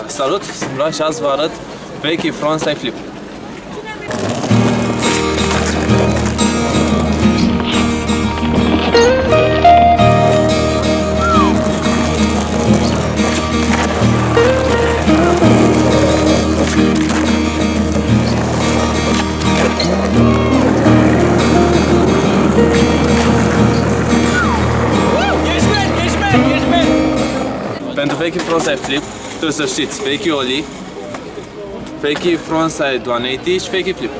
Salut, sunt Vlad și azi vă arăt vechi frontside flip. Pentru vechi frontside flip trebuie să știți vechi ollie, vechi frontside 180 și vechi flip.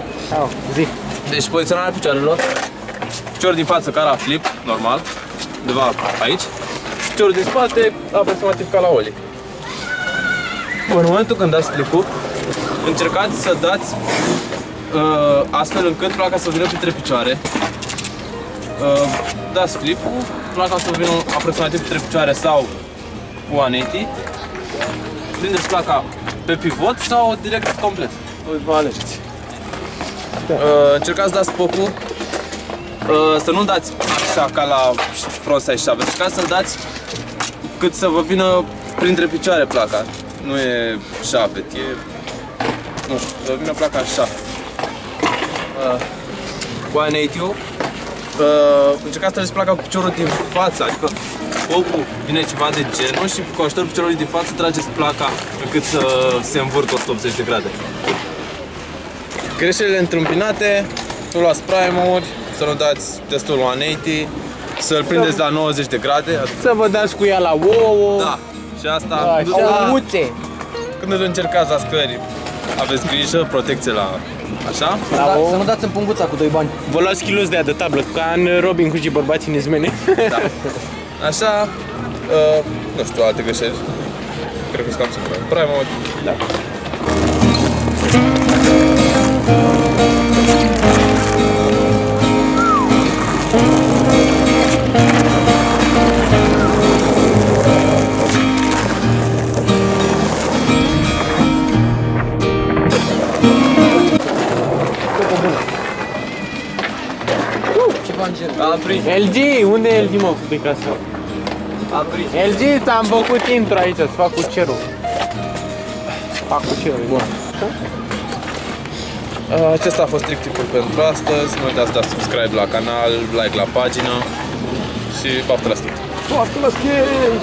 Zi. Deci poziționarea picioarelor, piciorul din față ca la flip, normal, undeva aici, piciorul din spate aproximativ ca la ollie. În momentul când dați flip-ul, încercați să dați astfel încât placa să vină printre picioare. Dați flip-ul, placa să vină aproximativ printre picioare sau 180, prindeți placa pe pivot sau direct complet. Vă alegeți. Încercați să dați focul, să nu dați așa ca la frontside shove, încercați să dați cât să vă vină printre picioare placa. Nu e shove, e... nu știu, să vă vină placa așa. 180, încercați să dați placa cu piciorul din față, adică focul vine ceva de genul și cu ajutorul piciorului din față trageți placa încât să se învârtă 180 de grade. Greșelile întâmpinate, să luați prime-uri, să nu dați destul 180, să-l prindeți la 90 de grade. Să vă dați cu ea la ouă. Da, și asta, când îl încercați la scări, aveți grijă, protecție la așa. Să nu dați în punguța cu 2 bani. Vă luați kilos de aia de tablă, ca în Robin Hood și bărbații în izmene. Da. Așa, nu știu, alte greșeli. Cred că sunt cam simplu. Prime-uri. Da. LG, unde e LG, mă, Picasso? LG, ți-am făcut intro aici, să fac cu cerul. Fac cu cerul. Bun. Acesta a fost trick-tip-ul pentru astăzi. Nu uitați să dați subscribe la canal, like la pagină și baftă la schimb. Baftă la schimb!